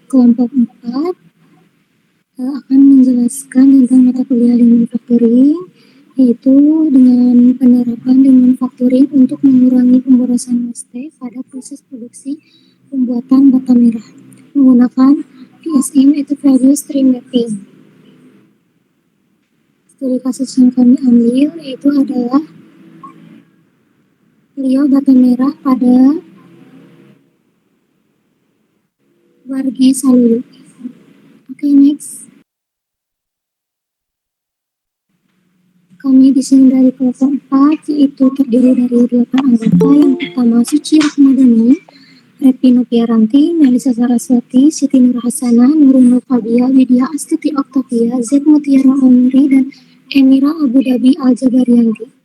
Kelompok 4 akan menjelaskan tentang mata kuliah Lean Manufacturing, yaitu dengan penerapan Lean Manufacturing untuk mengurangi pemborosan waste pada proses produksi pembuatan bata merah menggunakan VSM atau Value Stream Mapping. Studi kasus yang kami ambil yaitu adalah beliau bata merah pada Wargi Salulu. Oke, next. Kami di sini dari kelompok 4, yaitu terdiri dari 8 anggota. Yang pertama, Suci Rahmadani, Repino Piaranti, Melisa Saraswati, Siti Nurhasana, Nurul Nurfabia, Widya Astuti Oktavia, Z Mutiara Omri, dan Emira Abu Dhabi Al-Jabarianti.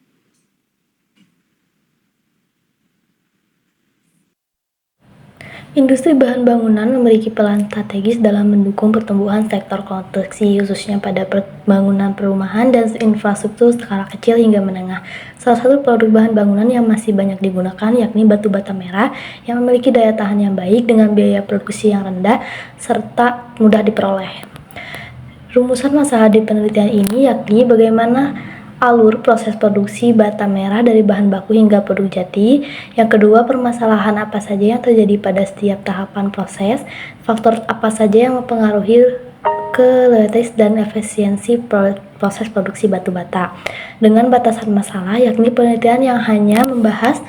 Industri bahan bangunan memiliki peran strategis dalam mendukung pertumbuhan sektor konstruksi, khususnya pada pembangunan perumahan dan infrastruktur skala kecil hingga menengah. Salah satu produk bahan bangunan yang masih banyak digunakan yakni batu bata merah yang memiliki daya tahan yang baik dengan biaya produksi yang rendah serta mudah diperoleh. Rumusan masalah di penelitian ini yakni bagaimana alur proses produksi bata merah dari bahan baku hingga produk jadi. Yang kedua, permasalahan apa saja yang terjadi pada setiap tahapan proses, faktor apa saja yang mempengaruhi kualitas dan efisiensi proses produksi batu bata. Dengan batasan masalah, yakni penelitian yang hanya membahas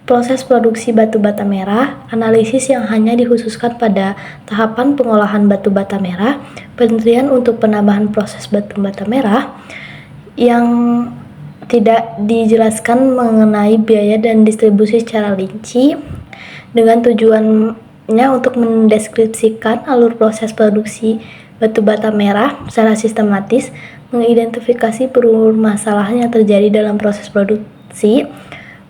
proses produksi batu bata merah, analisis yang hanya dikhususkan pada tahapan pengolahan batu bata merah, penelitian untuk penambahan proses batu bata merah, yang tidak dijelaskan mengenai biaya dan distribusi secara rinci, dengan tujuannya untuk mendeskripsikan alur proses produksi batu bata merah secara sistematis, mengidentifikasi permasalahan yang terjadi dalam proses produksi,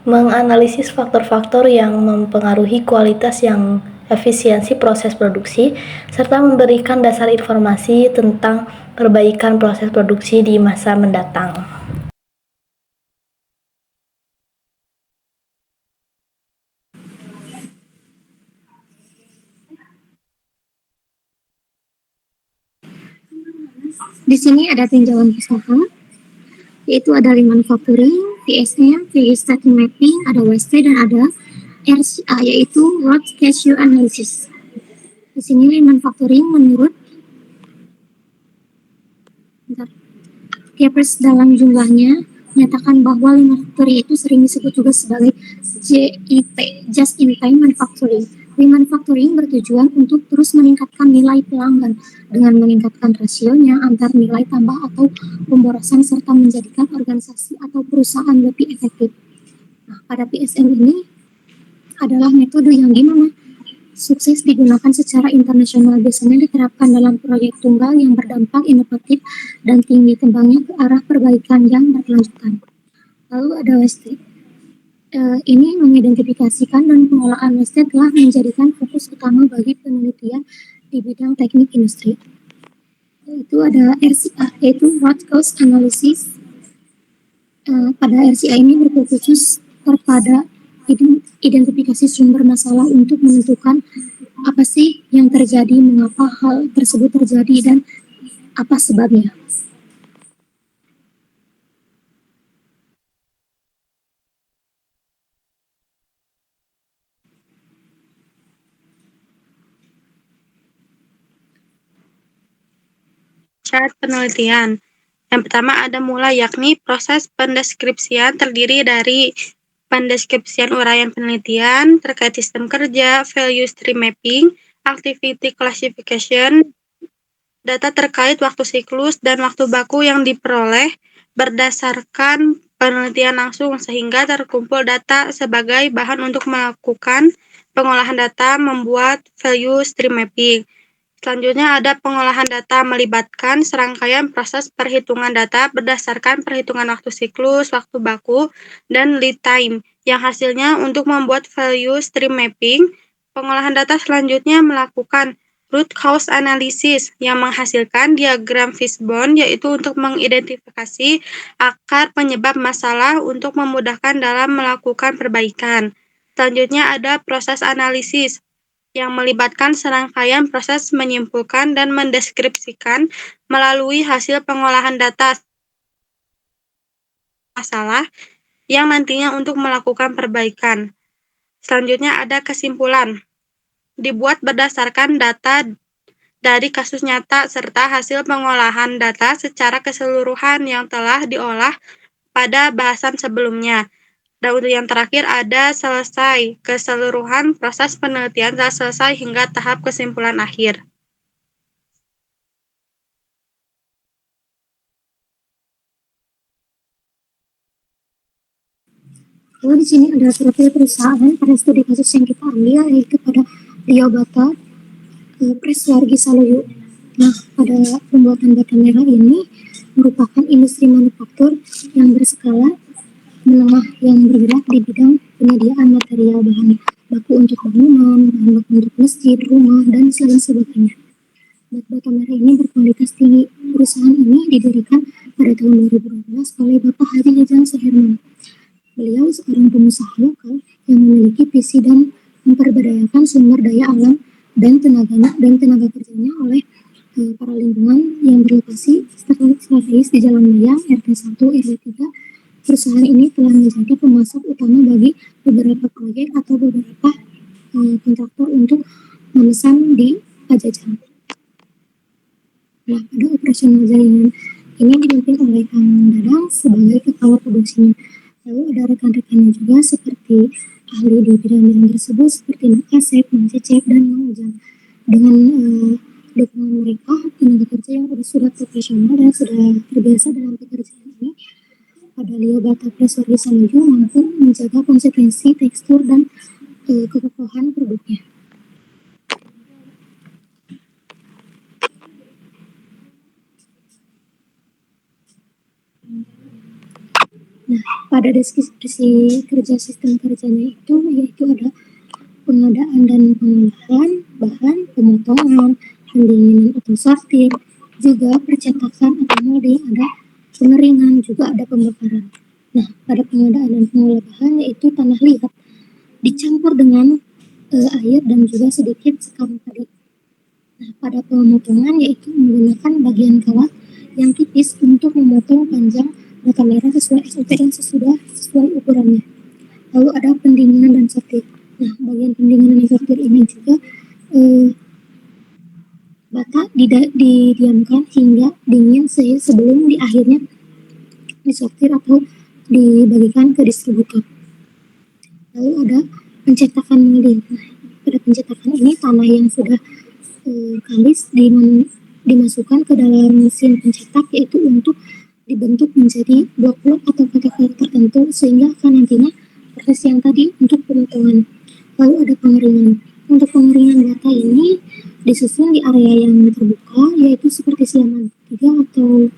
menganalisis faktor-faktor yang mempengaruhi kualitas yang efisiensi proses produksi, serta memberikan dasar informasi tentang perbaikan proses produksi di masa mendatang. Di sini ada tinjauan pustaka, yaitu ada Lean Manufacturing, VSM, Value Stream Mapping, ada waste, dan ada RCA, yaitu Root Cause Analysis. Di sini Lean Manufacturing menurut Kepres dalam jumlahnya menyatakan bahwa Lean Manufacturing itu sering disebut juga sebagai JIT, Just in Time Manufacturing. Lean Manufacturing bertujuan untuk terus meningkatkan nilai pelanggan dengan meningkatkan rasionya antar nilai tambah atau pemborosan serta menjadikan organisasi atau perusahaan lebih efektif. Nah, pada PSM ini adalah metode yang dimana sukses digunakan secara internasional, biasanya diterapkan dalam proyek tunggal yang berdampak inovatif dan tinggi kembangnya ke arah perbaikan yang berkelanjutan. Lalu ada waste. Ini mengidentifikasikan dan pengolahan waste telah menjadikan fokus utama bagi penelitian di bidang teknik industri. Itu ada RCA, yaitu Root Cause Analysis. Pada RCA ini berfokus kepada identifikasi sumber masalah untuk menentukan apa sih yang terjadi, mengapa hal tersebut terjadi, dan apa sebabnya. Syarat penelitian. Yang pertama ada mula, yakni proses pendeskripsian terdiri dari pendeskripsian uraian penelitian terkait sistem kerja, value stream mapping, activity classification, data terkait waktu siklus dan waktu baku yang diperoleh berdasarkan penelitian langsung sehingga terkumpul data sebagai bahan untuk melakukan pengolahan data membuat value stream mapping. Selanjutnya ada pengolahan data melibatkan serangkaian proses perhitungan data berdasarkan perhitungan waktu siklus, waktu baku, dan lead time, yang hasilnya untuk membuat value stream mapping. Pengolahan data selanjutnya melakukan root cause analysis yang menghasilkan diagram fishbone, yaitu untuk mengidentifikasi akar penyebab masalah untuk memudahkan dalam melakukan perbaikan. Selanjutnya ada proses analisis. yang melibatkan serangkaian proses menyimpulkan dan mendeskripsikan melalui hasil pengolahan data masalah yang nantinya untuk melakukan perbaikan. Selanjutnya ada kesimpulan. Dibuat berdasarkan data dari kasus nyata serta hasil pengolahan data secara keseluruhan yang telah diolah pada bahasan sebelumnya. Dan untuk yang terakhir ada selesai. Keseluruhan proses penelitian telah selesai hingga tahap kesimpulan akhir. Lalu di sini ada survei perusahaan pada studi kasus yang kita ambil, yaitu pada Rio Bata Press Wargi Saloyo. Nah, pada pembuatan bata merah ini merupakan industri manufaktur yang berskala menengah yang bergerak di bidang penyediaan material bahan baku untuk bangunan, bahan baku untuk masjid, rumah, dan sebagainya. Bata merah ini berkualitas tinggi. Perusahaan ini didirikan pada tahun 2012 oleh Bapak Haji Jajang Suherman. Beliau seorang pengusaha lokal yang memiliki visi dan memperdayakan sumber daya alam dan tenaga kerjanya oleh para lingkungan yang berlokasi strategis di Jalan Mayang, RT 1, RW 3. Perusahaan ini telah menjadi pemasok utama bagi beberapa proyek atau beberapa kontraktor untuk memesan di Pajajaran. Nah, pada operasional jaringan ini dipimpin oleh Kang Dadang sebagai kepala produksinya. Lalu ada rekan-rekannya juga seperti ahli di bidang-bidang tersebut seperti Mang Asep, Mang Cecep, dan Mang Ujang. Dengan dukungan mereka, tenaga kerja yang sudah profesional dan sudah terbiasa dalam pekerjaan ini, pada Rio Bata Press Wargi Saloyo mampu menjaga konsistensi, tekstur, dan kekokohan produknya. Nah, pada deskripsi kerja sistem kerjanya itu, yaitu ada pengadaan dan pengolahan bahan, pemotongan, pendinginan atau sortir, juga percetakan atau molding, ada pengeringan, juga ada pembakaran. Nah, pada pengadaan dan pengolahan bahan yaitu tanah liat dicampur dengan air dan juga sedikit sekam padi. Nah, pada pemotongan yaitu menggunakan bagian kawat yang tipis untuk memotong panjang bata merah sesuai SOP dan sesuai ukurannya. Lalu ada pendinginan dan sortir. Nah, bagian pendinginan dan sortir ini juga bata didiamkan hingga dingin sebelum di akhirnya disortir atau dibagikan ke distributor. Lalu ada pencetakan molding. Nah, pada pencetakan ini tanah yang sudah kalis dimasukkan ke dalam mesin pencetak, yaitu untuk dibentuk menjadi blok-blok atau kotak-kotak tertentu sehingga akan nantinya proses yang tadi untuk pemotongan. Lalu ada pengeringan. Untuk pengeringan bata ini disusun di area yang terbuka, yaitu seperti selama 3 atau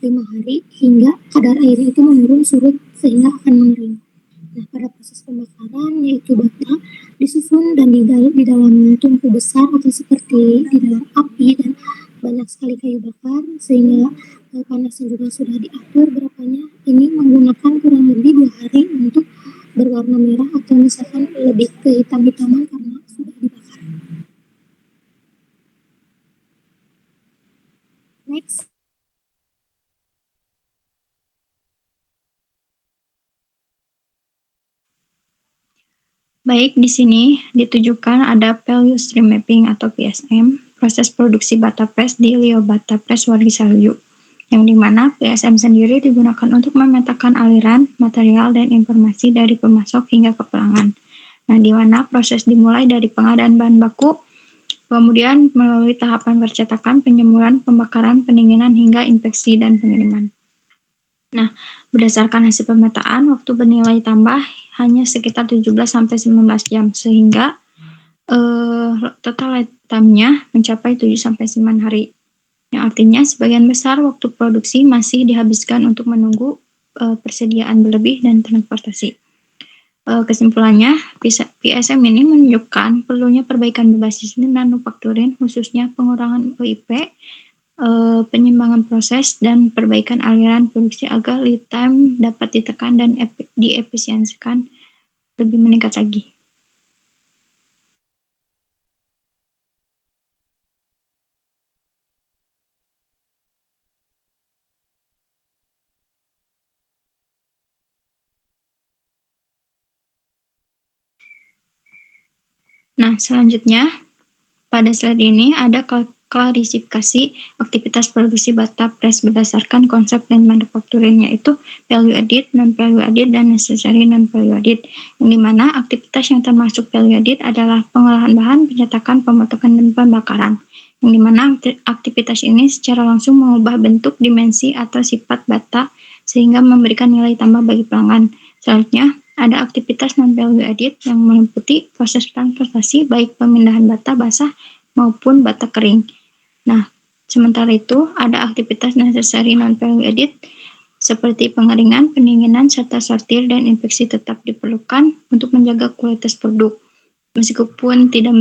5 hari hingga kadar air itu menurun surut sehingga akan mengering. Nah, pada proses pembakaran yaitu bata disusun dan di dalam tungku besar atau seperti di dalam api, dan banyak sekali kayu bakar sehingga panasnya juga sudah diatur berapanya. Ini menggunakan kurang lebih 2 hari untuk berwarna merah atau misalkan lebih ke hitam-hitaman karena sudah dibakar. Next. Baik, di sini ditujukan ada value stream mapping atau PSM, proses produksi bata press di Rio Bata Press Wargi Saloyo, yang dimana PSM sendiri digunakan untuk memetakan aliran, material, dan informasi dari pemasok hingga ke pelanggan. Nah, di mana proses dimulai dari pengadaan bahan baku, kemudian melalui tahapan percetakan, penjemuran, pembakaran, pendinginan, hingga inspeksi dan pengiriman. Nah, berdasarkan hasil pemetaan, waktu bernilai tambah hanya sekitar 17-19 jam, sehingga total time-nya mencapai 7-9 hari. Yang artinya sebagian besar waktu produksi masih dihabiskan untuk menunggu persediaan berlebih dan transportasi. Kesimpulannya, PSM ini menunjukkan perlunya perbaikan berbasis manufacturing, khususnya pengurangan OIP, penyimbangan proses, dan perbaikan aliran produksi agar lead time dapat ditekan dan diefisiensikan lebih meningkat lagi. Nah, selanjutnya pada slide ini ada klarifikasi aktivitas produksi bata press berdasarkan konsep lean manufacturing, yaitu value added, non-value added, dan necessary non-value added. Yang dimana aktivitas yang termasuk value added adalah pengolahan bahan, pencetakan, pemotongan, dan pembakaran. Yang dimana aktivitas ini secara langsung mengubah bentuk, dimensi, atau sifat bata sehingga memberikan nilai tambah bagi pelanggan. Selanjutnya, ada aktivitas non-value added yang meliputi proses transportasi baik pemindahan bata basah maupun bata kering. Nah, sementara itu ada aktivitas necessary non-value added seperti pengeringan, pendinginan, serta sortir dan inspeksi tetap diperlukan untuk menjaga kualitas produk. Meskipun tidak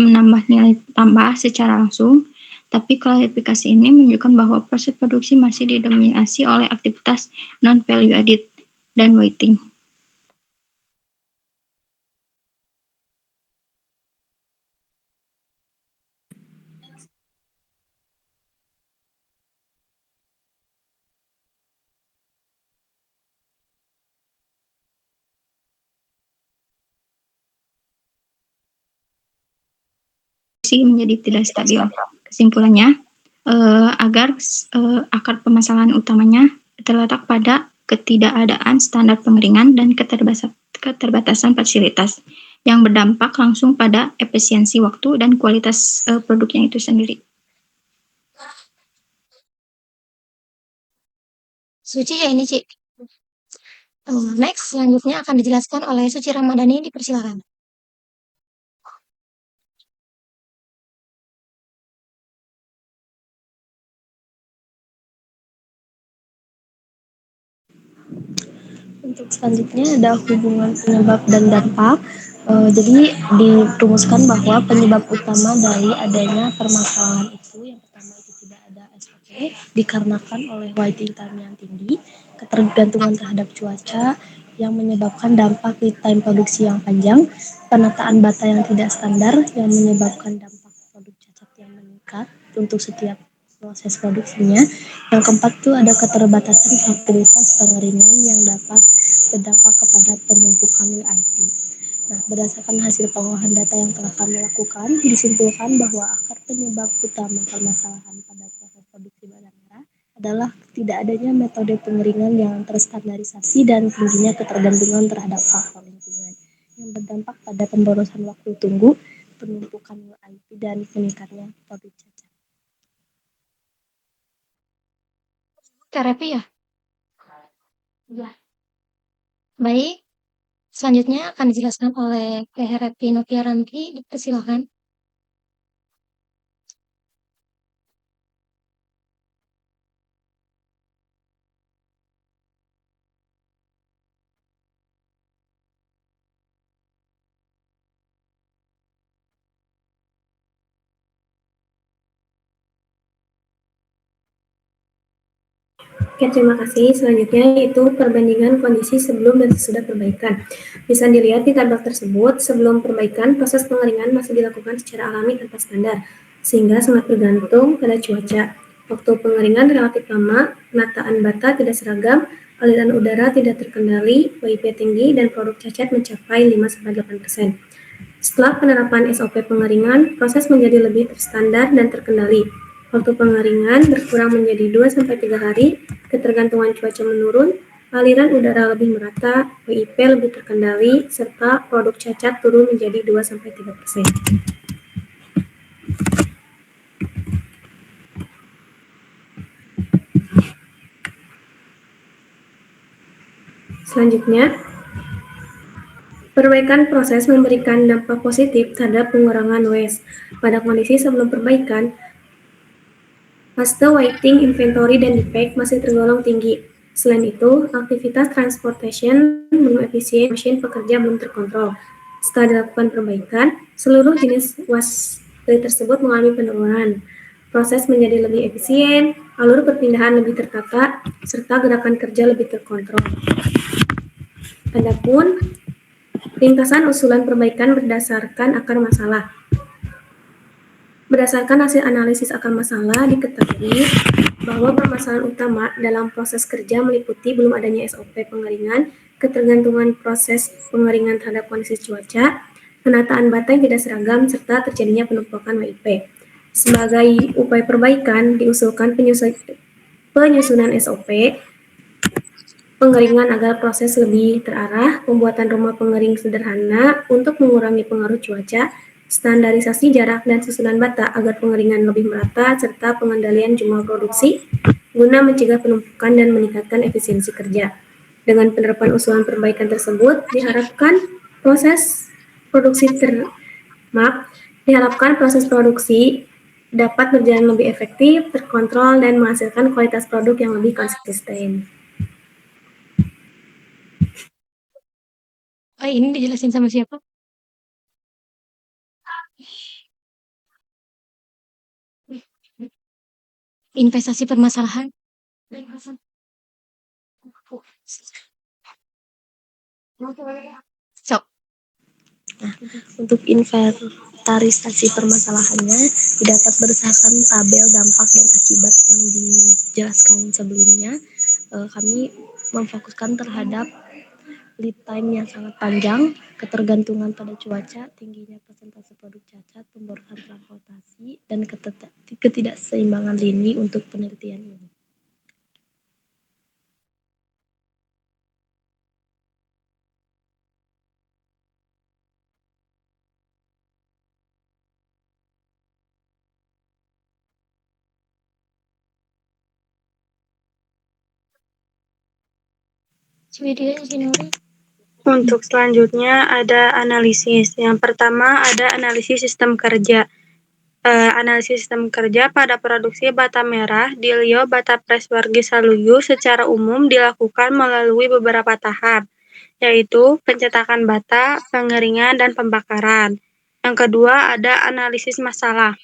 menambah nilai tambah secara langsung, tapi klarifikasi ini menunjukkan bahwa proses produksi masih didominasi oleh aktivitas non-value added dan waiting. Menjadi tidak stabil. Kesimpulannya, akar permasalahan utamanya terletak pada ketidakadaan standar pengeringan dan keterbatasan fasilitas yang berdampak langsung pada efisiensi waktu dan kualitas produknya itu sendiri. Suci ya ini, Ci. Next, selanjutnya akan dijelaskan oleh Suci Ramadhani, dipersilakan. Untuk selanjutnya ada hubungan penyebab dan dampak. Jadi dirumuskan bahwa penyebab utama dari adanya permasalahan itu yang pertama itu tidak ada SOP dikarenakan oleh waiting time yang tinggi, ketergantungan terhadap cuaca yang menyebabkan dampak lead time produksi yang panjang, penataan bata yang tidak standar yang menyebabkan dampak produk cacat yang meningkat untuk setiap proses produksinya. Yang keempat itu ada keterbatasan fasilitas pengeringan yang dapat berdampak kepada penumpukan WIP. Nah, berdasarkan hasil pengolahan data yang telah kami lakukan, disimpulkan bahwa akar penyebab utama permasalahan pada proses produksi bata merah adalah tidak adanya metode pengeringan yang terstandarisasi dan tingginya ketergantungan terhadap faktor lingkungan yang berdampak pada pemborosan waktu tunggu, penumpukan WIP, dan meningkatnya produk cacat. Terapi ya? Baik, selanjutnya akan dijelaskan oleh Happy Noviaranti, dipersilakan. Oke, terima kasih. Selanjutnya yaitu perbandingan kondisi sebelum dan sesudah perbaikan. Bisa dilihat di tabel tersebut, sebelum perbaikan, proses pengeringan masih dilakukan secara alami tanpa standar, sehingga sangat bergantung pada cuaca. Waktu pengeringan relatif lama, penataan bata tidak seragam, aliran udara tidak terkendali, WIP tinggi, dan produk cacat mencapai 5-8%. Setelah penerapan SOP pengeringan, proses menjadi lebih terstandar dan terkendali. Waktu pengeringan berkurang menjadi 2-3 hari, ketergantungan cuaca menurun, aliran udara lebih merata, WIP lebih terkendali, serta produk cacat turun menjadi 2-3%. Selanjutnya, perbaikan proses memberikan dampak positif terhadap pengurangan waste. Pada kondisi sebelum perbaikan, haste waiting, inventory, dan defect masih tergolong tinggi. Selain itu, aktivitas transportation belum efisien, mesin pekerja belum terkontrol. Setelah dilakukan perbaikan, seluruh jenis waste tersebut mengalami penurunan. Proses menjadi lebih efisien, alur perpindahan lebih tertata, serta gerakan kerja lebih terkontrol. Adapun ringkasan usulan perbaikan berdasarkan akar masalah. Berdasarkan hasil analisis akar masalah, diketahui bahwa permasalahan utama dalam proses kerja meliputi belum adanya SOP pengeringan ketergantungan proses pengeringan terhadap kondisi cuaca, penataan bata yang tidak seragam, serta terjadinya penumpukan WIP. Sebagai upaya perbaikan, diusulkan penyusunan SOP, pengeringan agar proses lebih terarah, pembuatan rumah pengering sederhana untuk mengurangi pengaruh cuaca, standarisasi jarak dan susunan bata agar pengeringan lebih merata, serta pengendalian jumlah produksi guna mencegah penumpukan dan meningkatkan efisiensi kerja. Dengan penerapan usulan perbaikan tersebut, diharapkan proses produksi dapat berjalan lebih efektif, terkontrol, dan menghasilkan kualitas produk yang lebih konsisten. Ini dijelasin sama siapa? Investasi permasalahan. Sok. Untuk inventarisasi permasalahannya, didapat berdasarkan tabel dampak dan akibat yang dijelaskan sebelumnya. Kami memfokuskan terhadap lead time yang sangat panjang, ketergantungan pada cuaca, tingginya persentase produk cacat, pemborosan transportasi, dan ketidakseimbangan lini untuk penelitian ini. Untuk selanjutnya ada analisis. Yang pertama ada analisis sistem kerja. Analisis sistem kerja pada produksi bata merah di Lio Bata Press Wargi Saluyu secara umum dilakukan melalui beberapa tahap, yaitu pencetakan bata, pengeringan, dan pembakaran. Yang kedua ada analisis masalah.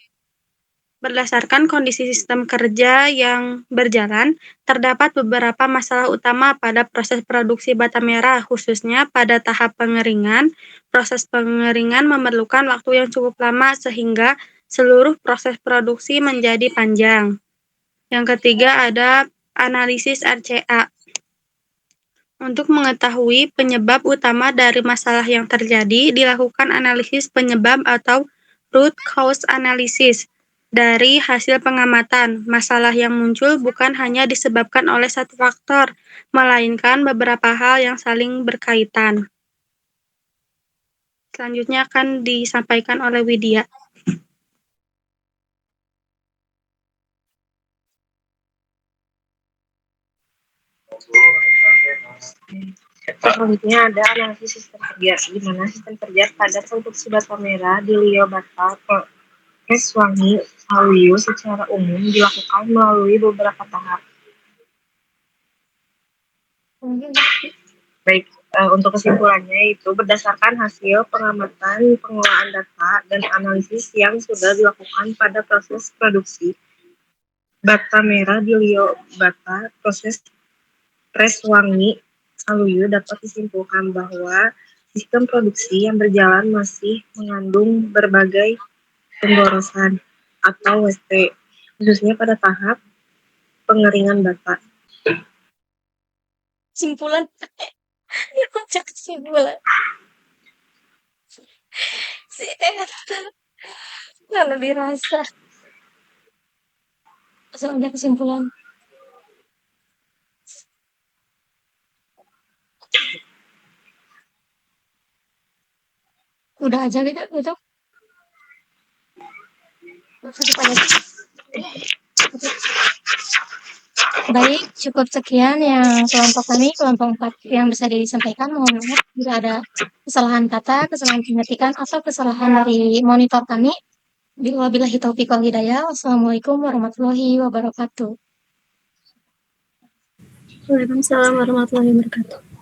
Berdasarkan kondisi sistem kerja yang berjalan, terdapat beberapa masalah utama pada proses produksi bata merah, khususnya pada tahap pengeringan. Proses pengeringan memerlukan waktu yang cukup lama sehingga seluruh proses produksi menjadi panjang. Yang ketiga ada analisis RCA. Untuk mengetahui penyebab utama dari masalah yang terjadi, dilakukan analisis penyebab atau root cause analysis. Dari hasil pengamatan, masalah yang muncul bukan hanya disebabkan oleh satu faktor, melainkan beberapa hal yang saling berkaitan. Selanjutnya akan disampaikan oleh Widya. Selanjutnya ada analisis sistem kerja, di mana sistem kerja pada produksi bata merah di Lio Bata Press Wargi Saluyu secara umum dilakukan melalui beberapa tahap. Baik, untuk kesimpulannya itu berdasarkan hasil pengamatan, pengelolaan data, dan analisis yang sudah dilakukan pada proses produksi bata merah di Lio Bata Press Wargi Saluyu dapat disimpulkan bahwa sistem produksi yang berjalan masih mengandung berbagai pemborosan atau WT, khususnya pada tahap pengeringan bata. Kesimpulan. Kesimpulan. Si Eta. Nggak lebih rasa. Soalnya kesimpulan. Udah aja gitu. Baik, cukup sekian yang kelompok kami, kelompok 4 yang bisa disampaikan. Mohon maaf jika ada kesalahan kata, kesalahan pengetikan, atau kesalahan dari monitor kami. Wabillahi taufiq wal hidayah. Wassalamualaikum warahmatullahi wabarakatuh. Waalaikumsalam warahmatullahi wabarakatuh.